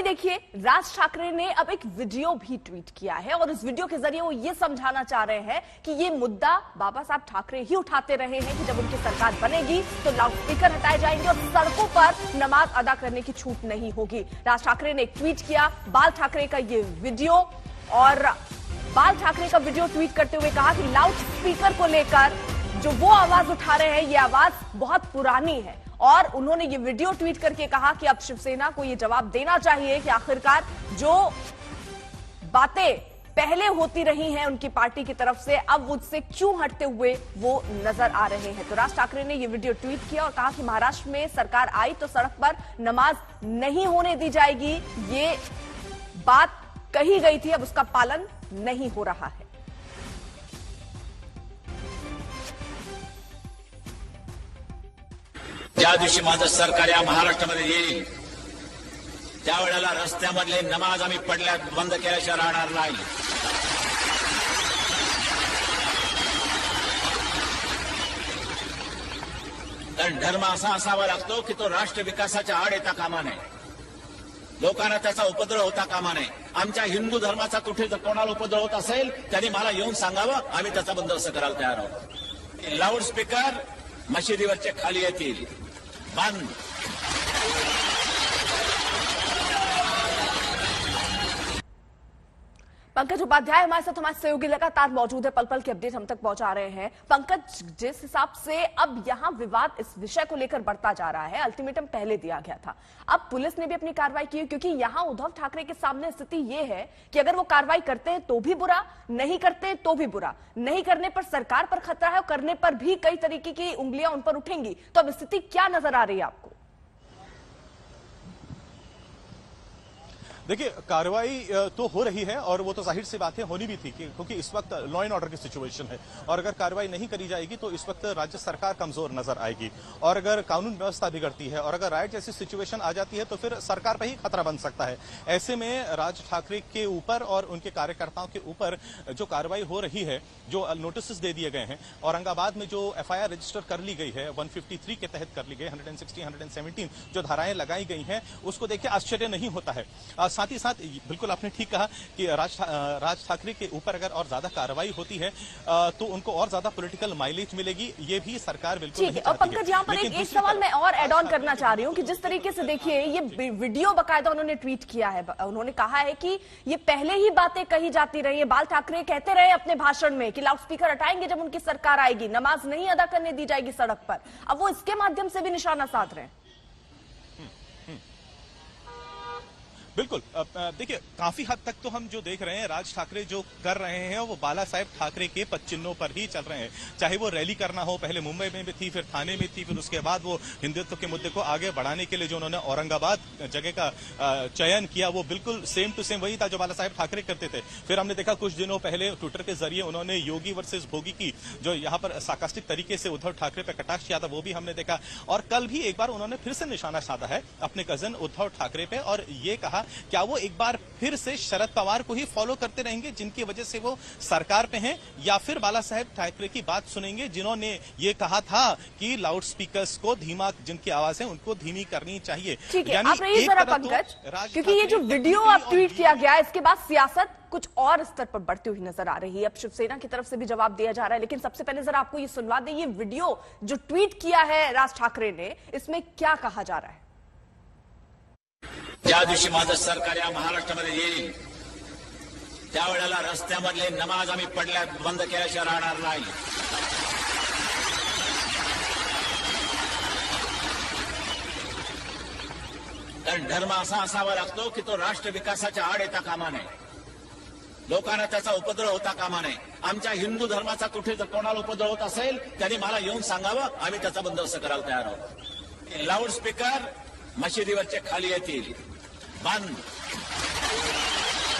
देखिए, राज ठाकरे ने अब एक वीडियो भी ट्वीट किया है और इस वीडियो के जरिए वो ये समझाना चाह रहे हैं कि ये मुद्दा बाबा साहब ठाकरे ही उठाते रहे हैं कि जब उनकी सरकार बनेगी तो लाउडस्पीकर हटाए जाएंगे और सड़कों पर नमाज अदा करने की छूट नहीं होगी। राज ठाकरे ने एक ट्वीट किया, बाल ठाकरे का ये वीडियो, और बाल ठाकरे का वीडियो ट्वीट करते हुए कहा कि लाउडस्पीकर को लेकर जो वो आवाज उठा रहे हैं ये आवाज बहुत पुरानी है। और उन्होंने ये वीडियो ट्वीट करके कहा कि अब शिवसेना को ये जवाब देना चाहिए कि आखिरकार जो बातें पहले होती रही हैं उनकी पार्टी की तरफ से अब उससे क्यों हटते हुए वो नजर आ रहे हैं। तो राज ठाकरे ने ये वीडियो ट्वीट किया और कहा कि महाराष्ट्र में सरकार आई तो सड़क पर नमाज नहीं होने दी जाएगी, ये बात कही गई थी, अब उसका पालन नहीं हो रहा है। ज्या दिवशी माझं सरकार या महाराष्ट्रामध्ये येईल त्यावेळेला रस्त्यामधले नमाज आम्ही पडल्यात बंद केल्याशिवाय राहणार नाही। कारण धर्म असा असावा लागतो की तो राष्ट्र विकासाच्या आड येता कामा नये, लोकांना त्याचा उपद्रव होता कामा नये। आमच्या हिंदू धर्माचा कुठे जर कोणाला उपद्रव होत असेल त्यांनी मला येऊन सांगावं, आम्ही त्याचा बंदोबस्त करायला तयार आहोत। लाऊडस्पीकर मशिदीवरचे खाली येतील, बंद। पंकज उपाध्याय हमारे साथ, हमारे सहयोगी लगातार मौजूद है, पल पल की अपडेट हम तक पहुंचा रहे हैं। पंकज, जिस हिसाब से अब यहां विवाद इस विषय को लेकर बढ़ता जा रहा है, अल्टीमेटम पहले दिया गया था, अब पुलिस ने भी अपनी कार्रवाई की, क्योंकि यहां उद्धव ठाकरे के सामने स्थिति यह है कि अगर वो कार्रवाई करते हैं तो भी बुरा, नहीं करते तो भी बुरा, नहीं करने पर सरकार पर खतरा है और करने पर भी कई तरीके की उंगलियां उन पर उठेंगी। तो अब स्थिति क्या नजर आ रही है आपको? देखिए, कार्रवाई तो हो रही है और वो तो जाहिर सी बात है, होनी भी थी क्योंकि इस वक्त लॉ एंड ऑर्डर की सिचुएशन है और अगर कार्रवाई नहीं करी जाएगी तो इस वक्त राज्य सरकार कमजोर नजर आएगी और अगर कानून व्यवस्था बिगड़ती है और अगर राइट जैसी सिचुएशन आ जाती है तो फिर सरकार पर ही खतरा बन सकता है। ऐसे में राज ठाकरे के ऊपर और उनके कार्यकर्ताओं के ऊपर जो कार्रवाई हो रही है, जो नोटिस दे दिए गए हैं, औरंगाबाद में जो FIR रजिस्टर कर ली गई है 153 के तहत कर ली गई, 116, 117 जो धाराएं लगाई गई हैं, उसको देखिए आश्चर्य नहीं होता है। साथ ही साथ बिल्कुल आपने ठीक कहा कि राज ठाकरे के ऊपर अगर और ज्यादा कार्रवाई होती है तो उनको और ज्यादा पॉलिटिकल माइलेज मिलेगी, ये भी सरकार बिल्कुल नहीं चाहती है। और पंकज, यहाँ पर एक सवाल मैं और ऐड ऑन करना चाह रही हूँ कि जिस तरीके से देखिए ये वीडियो बकायदा उन्होंने ट्वीट किया है, उन्होंने कहा है कि ये पहले ही बातें कही जाती रही है, बाल ठाकरे कहते रहे अपने भाषण में कि लाउडस्पीकर हटाएंगे जब उनकी सरकार आएगी, नमाज नहीं अदा करने दी जाएगी सड़क पर। अब वो इसके माध्यम से भी निशाना साध रहे हैं। बिल्कुल, देखिए काफी हद तक तो हम जो देख रहे हैं राज ठाकरे जो कर रहे हैं वो बाला साहेब ठाकरे के पद चिन्हों पर ही चल रहे हैं। चाहे वो रैली करना हो, पहले मुंबई में भी थी, फिर थाने में थी, फिर उसके बाद वो हिंदुत्व के मुद्दे को आगे बढ़ाने के लिए जो उन्होंने औरंगाबाद जगह का चयन किया वो बिल्कुल सेम टू सेम वही था जो बाला साहेब ठाकरे करते थे। फिर हमने देखा कुछ दिनों पहले ट्विटर के जरिए उन्होंने योगी वर्सेस भोगी की जो यहाँ पर सार्कास्टिक तरीके से उद्धव ठाकरे पर कटाक्ष किया था, वो भी हमने देखा। और कल भी एक बार उन्होंने फिर से निशाना साधा है अपने कजन उद्धव ठाकरे पे और ये कहा क्या वो एक बार फिर से शरद पवार को ही फॉलो करते रहेंगे जिनकी वजह से वो सरकार पे हैं, या फिर बाला साहेब ठाकरे की बात सुनेंगे जिन्होंने ये कहा था कि लाउड स्पीकर्स को धीमा, जिनकी आवाज है उनको धीमी करनी चाहिए। ठीक है, आप रहिए जरा पंकज, क्योंकि ये जो वीडियो आप ट्वीट किया गया इसके बाद सियासत कुछ और स्तर पर बढ़ती हुई नजर आ रही है। अब शिवसेना की तरफ से भी जवाब दिया जा रहा है, लेकिन सबसे पहले जरा आपको ये सुनवा दें, ये वीडियो जो ट्वीट किया है राज ठाकरे ने, इसमें क्या कहा जा रहा है? ज्या दिवशी माझं सरकार या महाराष्ट्रामध्ये येईल त्यावेळेला रस्त्यामधले नमाज आम्ही पडल्यात बंद केल्याशिवाय राहणार नाही। कारण धर्म असा असावा लागतो की तो राष्ट्र विकासाच्या आड येता कामा नये, लोकांना त्याचा उपद्रव होता कामा नये। आमच्या हिंदू धर्माचा कुठे जर कोणाला उपद्रव होत असेल त्यांनी मला येऊन सांगावं, आम्ही त्याचा बंदोबस्त करायला तयार आहोत। लाऊडस्पीकर मशिदीवरचे खाली येतील, बंद।